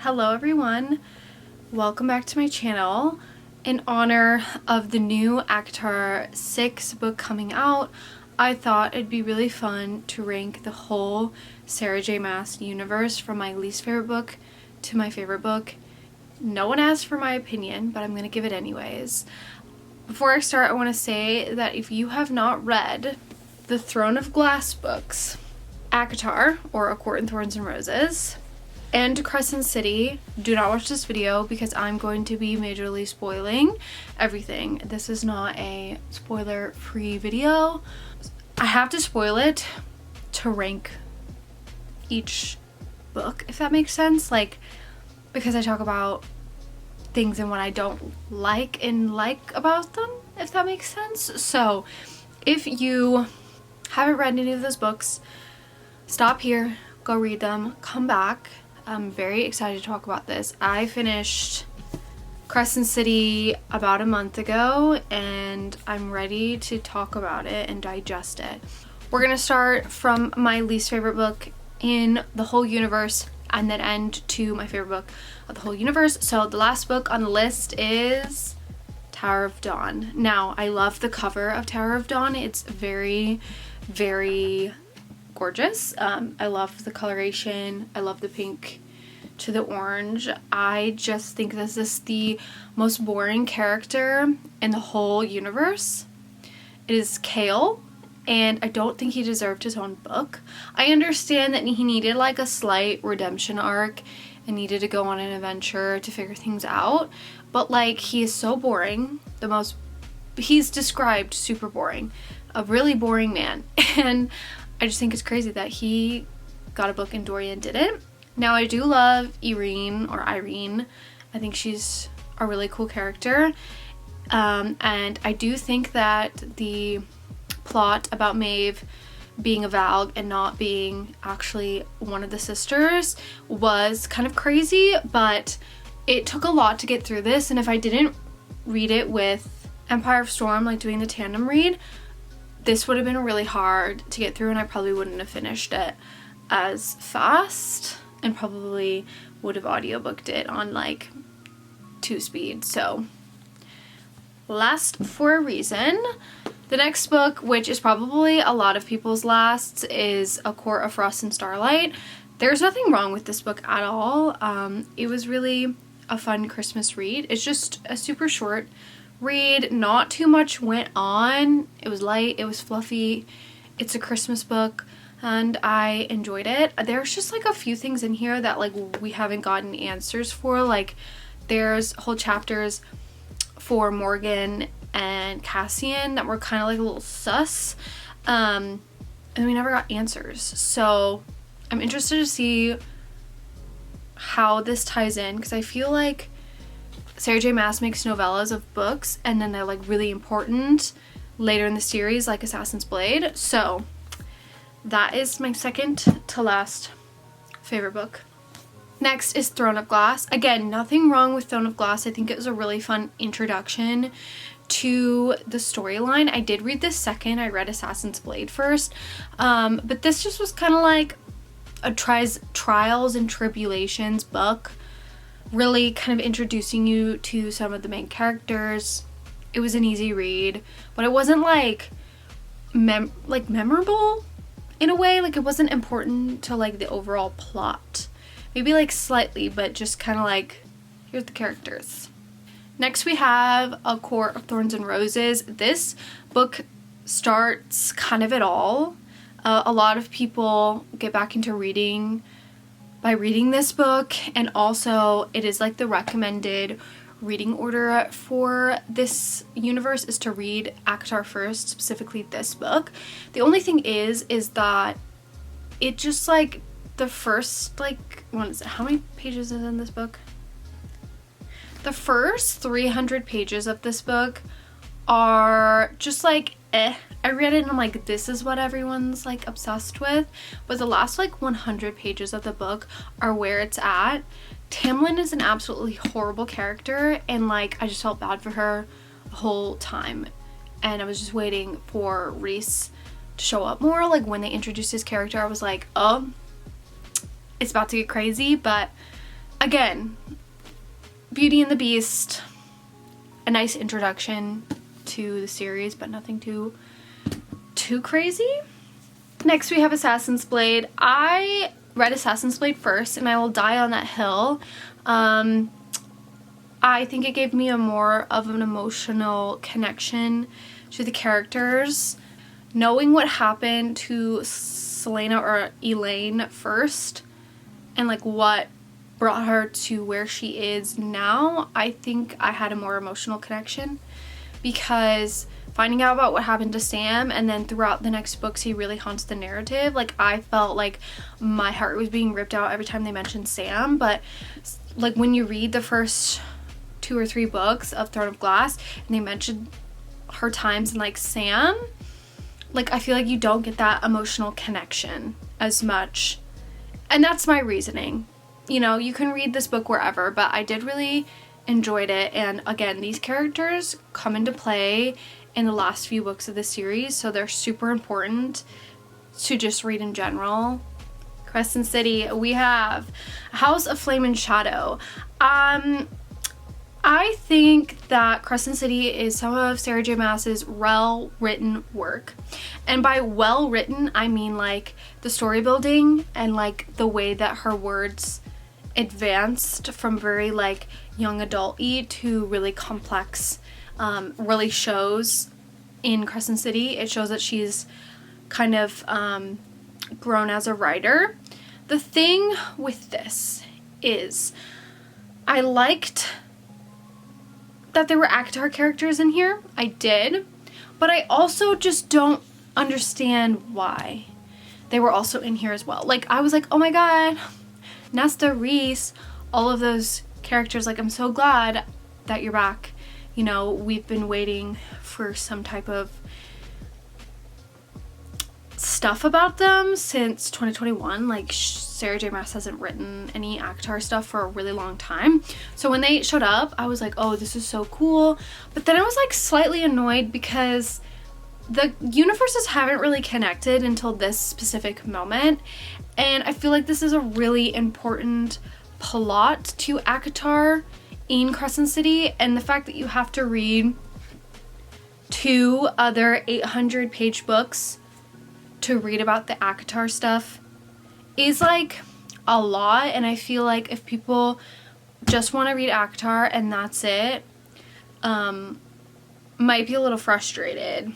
Hello everyone, welcome back to my channel. In honor of the new Avatar 6 book coming out, I thought it'd be really fun to rank the whole Sarah J Maas universe from my least favorite book to my favorite book. No one asked for my opinion, but I'm gonna give it anyways. Before I start, I want to say that if you have not read the Throne of Glass books, Avatar, or A Court in Thorns and Roses, and Crescent City, do not watch this video because I'm going to be majorly spoiling everything. This is not a spoiler-free video. I have to spoil it to rank each book, if that makes sense. Like, because I talk about things and what I don't like and like about them, if that makes sense. So if you haven't read any of those books, stop here, go read them, come back. I'm very excited to talk about this. I finished Crescent City about a month ago and I'm ready to talk about it and digest it. We're gonna start from my least favorite book in the whole universe and then end to my favorite book of the whole universe. So the last book on the list is Tower of Dawn. Now, I love the cover of Tower of Dawn. It's very, very gorgeous. I love the coloration. I love the pink to the orange. I just think this is the most boring character in the whole universe. It is Kale, and I don't think he deserved his own book. I understand that he needed like a slight redemption arc and needed to go on an adventure to figure things out, but like, he is so boring. He's described super boring, a really boring man, and I just think it's crazy that he got a book and Dorian didn't. Now, I do love Irene. I think she's a really cool character. And I do think that the plot about Maeve being a Valg and not being actually one of the sisters was kind of crazy, but it took a lot to get through this, and if I didn't read it with Empire of Storm, like doing the tandem read, this would have been really hard to get through and I probably wouldn't have finished it as fast and probably would have audiobooked it on like 2 speed. So last for a reason. The next book, which is probably a lot of people's last, is A Court of Frost and Starlight. There's nothing wrong with this book at all. It was really a fun Christmas read. It's just a super short read, not too much went on. It was light, it was fluffy, it's a Christmas book, and I enjoyed it. There's just like a few things in here that like we haven't gotten answers for. Like, there's whole chapters for Morgan and Cassian that were kind of like a little sus, and we never got answers. So I'm interested to see how this ties in, because I feel like Sarah J Maas makes novellas of books and then they're like really important later in the series, like Assassin's Blade. So that is my second to last favorite book. Next is Throne of Glass. Again, nothing wrong with Throne of Glass. I think it was a really fun introduction to the storyline. I did read this second. I read Assassin's Blade first, but this just was kind of like a trials and tribulations book, really kind of introducing you to some of the main characters. It was an easy read, but it wasn't like memorable in a way. Like, it wasn't important to like the overall plot, maybe like slightly, but just kind of like, here's the characters. Next we have A Court of Thorns and Roses. This book starts kind of it all. A lot of people get back into reading by reading this book, and also it is like the recommended reading order for this universe is to read Avatar first, specifically this book. The only thing is that it just like the first like, what is it, how many pages is in this book? The first 300 pages of this book are just like I read it and I'm like, this is what everyone's like obsessed with, but the last like 100 pages of the book are where it's at. Tamlin is an absolutely horrible character, and like I just felt bad for her the whole time, and I was just waiting for Rhys to show up more. Like, when they introduced his character, I was like, oh, it's about to get crazy. But again, Beauty and the Beast, a nice introduction to the series, but nothing too crazy. Next we have Assassin's Blade. I read Assassin's Blade first, and I will die on that hill. I think it gave me a more of an emotional connection to the characters. Knowing what happened to Selena or Elaine first, and like what brought her to where she is now, I think I had a more emotional connection, because finding out about what happened to Sam and then throughout the next books he really haunts the narrative. Like, I felt like my heart was being ripped out every time they mentioned Sam. But like when you read the first 2 or 3 books of Throne of Glass and they mentioned her times in like Sam, like I feel like you don't get that emotional connection as much. And that's my reasoning. You know, you can read this book wherever, but I did really enjoyed it. And again, these characters come into play in the last few books of the series, so they're super important to just read in general. Crescent City, we have House of Flame and Shadow. I think that Crescent City is some of Sarah J Maas's well-written work. And by well-written, I mean like the story building and like the way that her words advanced from very like young adult-y to really complex, really shows in Crescent City. It shows that she's kind of grown as a writer. The thing with this is I liked that there were ACOTAR characters in here. I did, but I also just don't understand why they were also in here as well. Like, I was like, oh my god, Nesta, Reese, all of those characters, like, I'm so glad that you're back. You know, we've been waiting for some type of stuff about them since 2021. Like, Sarah J Maas hasn't written any ACOTAR stuff for a really long time. So when they showed up, I was like, oh, this is so cool. But then I was like slightly annoyed because the universes haven't really connected until this specific moment. And I feel like this is a really important plot to ACOTAR in Crescent City, and the fact that you have to read 2 other 800-page books to read about the ACOTAR stuff is like a lot. And I feel like if people just want to read ACOTAR and that's it, might be a little frustrated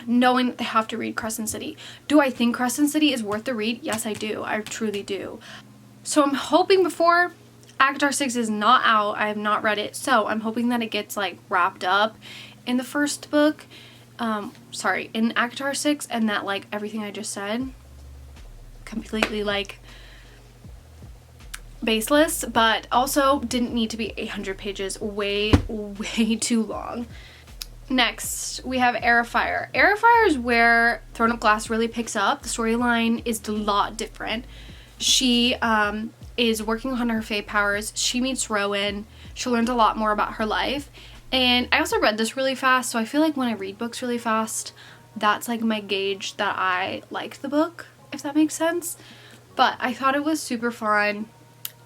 knowing that they have to read Crescent City. Do I think Crescent City is worth the read? Yes, I do. I truly do. So I'm hoping before ACOTAR 6 is not out, I have not read it, so I'm hoping that it gets like wrapped up in the first book, in ACOTAR 6, and that like everything I just said completely like baseless, but also didn't need to be 800 pages, way too long. Next, we have Heir of Fire. Heir of Fire is where Throne of Glass really picks up. The storyline is a lot different. She is working on her Fae powers. She meets Rowan. She learns a lot more about her life. And I also read this really fast, so I feel like when I read books really fast, that's like my gauge that I like the book, if that makes sense. But I thought it was super fun.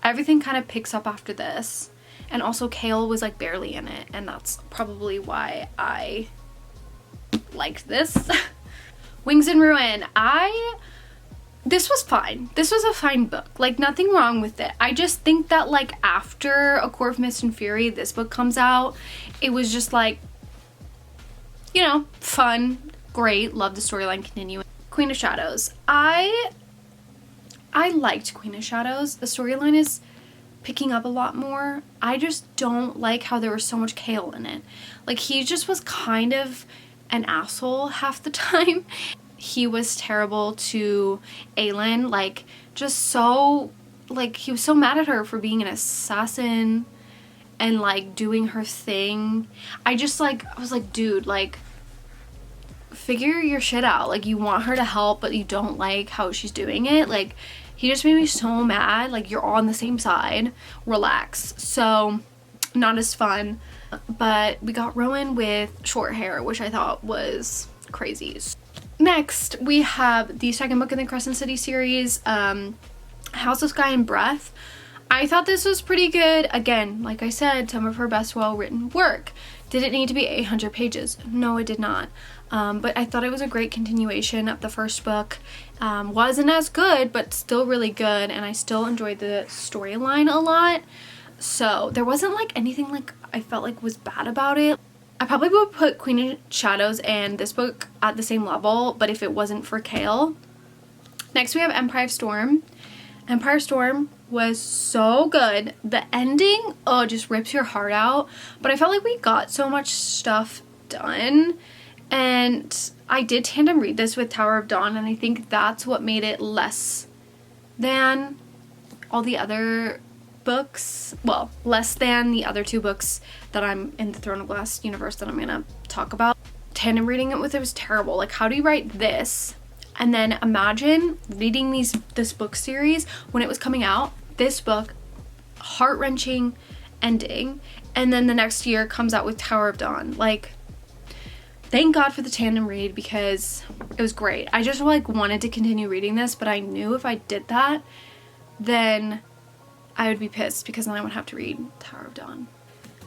Everything kind of picks up after this. And also Kale was like barely in it, and that's probably why I liked this. Wings in Ruin. This was fine. This was a fine book. Like, nothing wrong with it. I just think that like after A Court of Mist and Fury, this book comes out, it was just like, you know, fun, great, love the storyline continuing. Queen of Shadows. I liked Queen of Shadows. The storyline is picking up a lot more. I just don't like how there was so much Kale in it. Like, he just was kind of an asshole half the time. He was terrible to Aelin, like, just so, like, he was so mad at her for being an assassin and like doing her thing. I was like, dude, like, figure your shit out. Like, you want her to help, but you don't like how she's doing it. Like, he just made me so mad. Like, you're all on the same side. Relax. So, not as fun. But we got Rowan with short hair, which I thought was crazy. Next, we have the second book in the Crescent City series, House of Sky and Breath. I thought this was pretty good. Again, like I said, some of her best well-written work. Did it need to be 800 pages? No, it did not. But I thought it was a great continuation of the first book. Wasn't as good, but still really good, and I still enjoyed the storyline a lot. So there wasn't like anything like I felt like was bad about it. I probably would put Queen of Shadows and this book at the same level, but if it wasn't for Kale. Next we have Empire Storm. Empire Storm was so good. The ending, oh, just rips your heart out. But I felt like we got so much stuff done. And I did tandem read this with Tower of Dawn, and I think that's what made it less than all the other books. Well, less than the other two books that I'm in the Throne of Glass universe that I'm gonna talk about. Tandem reading it with it was terrible. Like, how do you write this? And then imagine reading this book series when it was coming out. This book, heart-wrenching ending, and then the next year comes out with Tower of Dawn. Like, thank God for the tandem read because it was great. I just like wanted to continue reading this, but I knew if I did that, then I would be pissed because then I would have to read Tower of Dawn.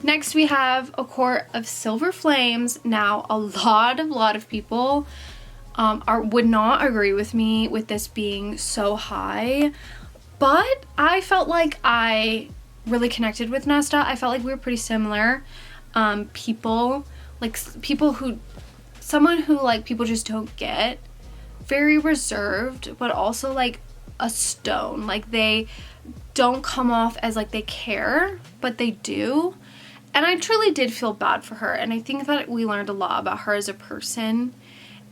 Next we have A Court of Silver Flames. Now a lot of people would not agree with me with this being so high, but I felt like I really connected with Nesta. I felt like we were pretty similar people, like someone who like people just don't get, very reserved, but also like a stone. Like, they don't come off as like they care, but they do. And I truly did feel bad for her, and I think that we learned a lot about her as a person.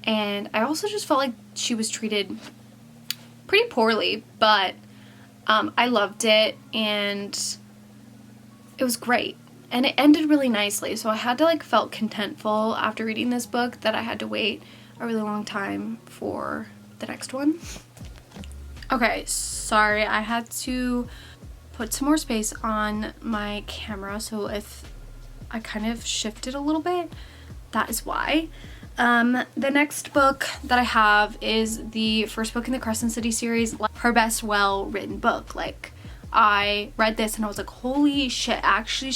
And I also just felt like she was treated pretty poorly, but I loved it, and it was great. And it ended really nicely, so I had to like felt contentful after reading this book that I had to wait a really long time for the next one. Okay, sorry, I had to put some more space on my camera, so if I kind of shifted a little bit, that is why. The next book that I have is the first book in the Crescent City series, her best well-written book. Like, I read this and I was like, holy shit, actually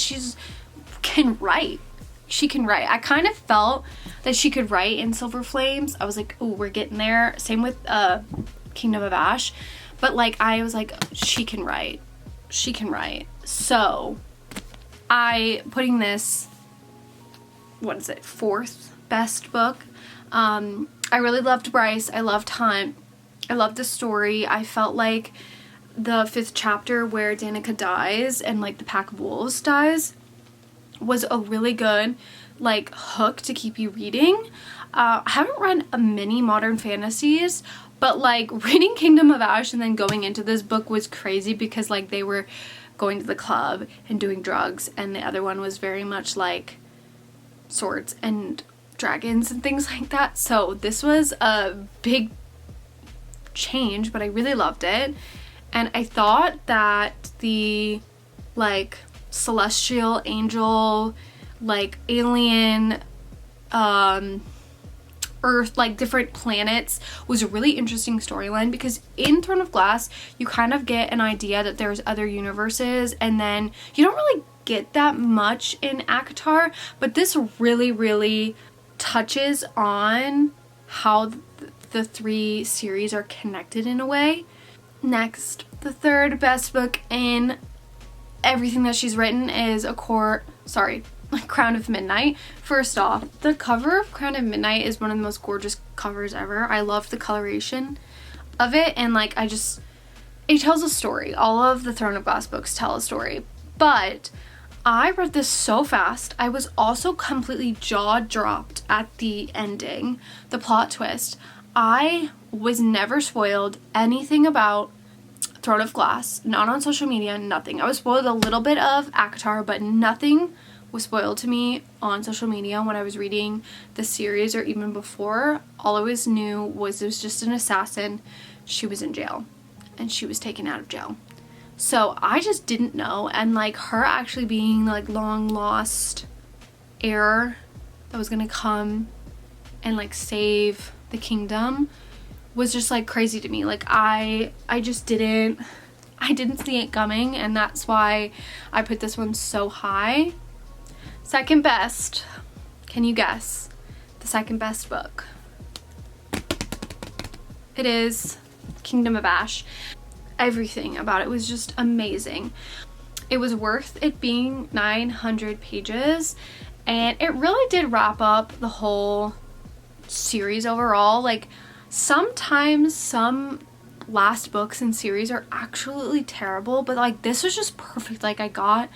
can write. She can write. I kind of felt that she could write in Silver Flames. I was like, oh, we're getting there. Same with Kingdom of Ash. But like, I was like, she can write. She can write. So putting this, what is it, fourth best book. I really loved Bryce. I loved Hunt. I loved the story. I felt like the fifth chapter where Danica dies and like the pack of wolves dies was a really good like hook to keep you reading. I haven't read many modern fantasies, but like reading Kingdom of Ash and then going into this book was crazy because like they were going to the club and doing drugs, and the other one was very much like swords and dragons and things like that. So this was a big change, but I really loved it. And I thought that the like celestial angel, like alien, Earth, like different planets was a really interesting storyline, because in Throne of Glass you kind of get an idea that there's other universes, and then you don't really get that much in ACOTAR, but this really touches on how the three series are connected in a way. Next, the third best book in everything that she's written is Crown of Midnight. First off, the cover of Crown of Midnight is one of the most gorgeous covers ever. I love the coloration of it, and like it tells a story. All of the Throne of Glass books tell a story, but I read this so fast. I was also completely jaw-dropped at the ending, the plot twist. I was never spoiled anything about Throne of Glass, not on social media, nothing. I was spoiled a little bit of ACOTAR, but nothing was spoiled to me on social media when I was reading the series or even before. All I always knew was it was just an assassin. She was in jail and she was taken out of jail. So I just didn't know, and like her actually being like long lost heir that was gonna come and like save the kingdom was just like crazy to me. Like I I didn't see it coming, and that's why I put this one so high. Second best. Can you guess the second best book? It is Kingdom of Ash. Everything about it was just amazing. It was worth it being 900 pages, and it really did wrap up the whole series overall. Like, sometimes some last books in series are absolutely terrible, but like this was just perfect. Like, I got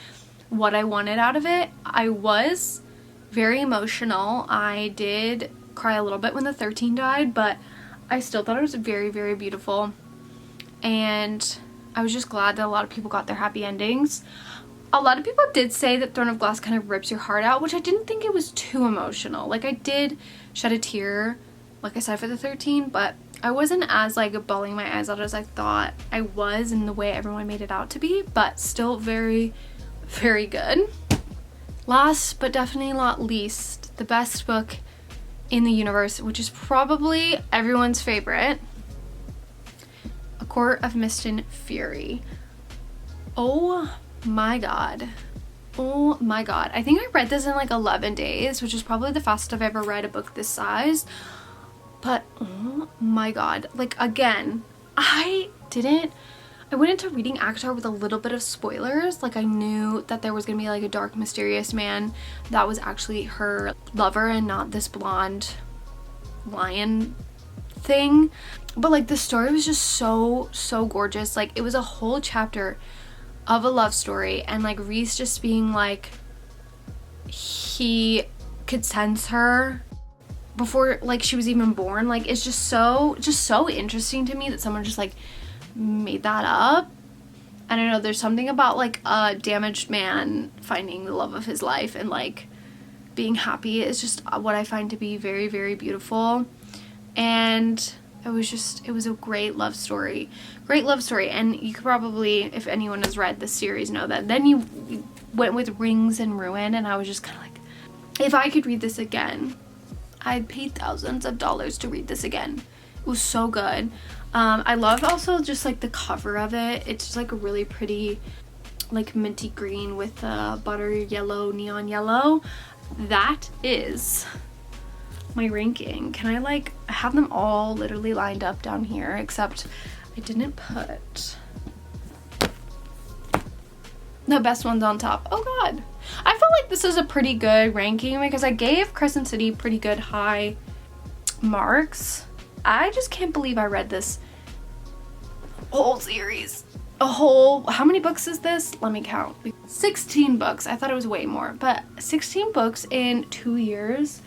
what I wanted out of it. I was very emotional. I did cry a little bit when the 13 died, but I still thought it was very, very beautiful, and I was just glad that a lot of people got their happy endings. A lot of people did say that Throne of Glass kind of rips your heart out, which I didn't think it was too emotional. Like, I did shed a tear, like I said, for the 13, but I wasn't as like bawling my eyes out as I thought I was in the way everyone made it out to be, but still very, very good. Last but definitely not least, the best book in the universe, which is probably everyone's favorite, A Court of Mist and Fury. Oh my god. Oh my god. I think I read this in like 11 days, which is probably the fastest I've ever read a book this size. But oh my god. Like, again, I went into reading ACOTAR with a little bit of spoilers. Like, I knew that there was gonna be like a dark, mysterious man that was actually her lover and not this blonde lion thing. But like, the story was just so gorgeous. Like, it was a whole chapter of a love story, and like Rhys just being like, he could sense her before like she was even born. Like, it's just so interesting to me that someone just like made that up. I don't know, there's something about like a damaged man finding the love of his life and like being happy is just what I find to be very, very beautiful. And it was a great love story. And you could probably, if anyone has read this series, know that. Then you went with Rings and Ruin, and I was just kind of like, if I could read this again, I'd pay thousands of dollars to read this again. It was so good. I love also just like the cover of it. It's just like a really pretty like minty green with butter yellow, neon yellow. That is my ranking. Can I have them all literally lined up down here, except I didn't put the best ones on top. Oh god. I feel like this is a pretty good ranking because I gave Crescent City pretty good high marks. I just can't believe I read this whole series. How many books is this? Let me count. 16 books. I thought it was way more, but 16 books in 2 years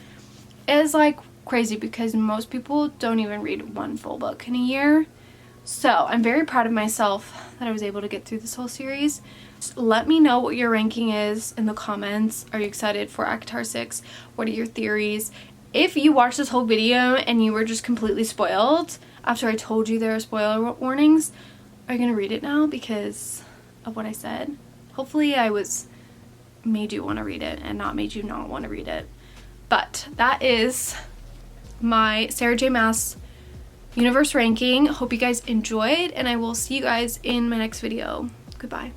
is like crazy because most people don't even read one full book in a year. So I'm very proud of myself that I was able to get through this whole series. Just let me know what your ranking is in the comments. Are you excited for ACOTAR 6? What are your theories? If you watched this whole video and you were just completely spoiled after I told you there are spoiler warnings, are you gonna read it now because of what I said? Hopefully I made you want to read it and not made you not want to read it. But that is my Sarah J. Maas universe ranking. Hope you guys enjoyed, and I will see you guys in my next video. Goodbye.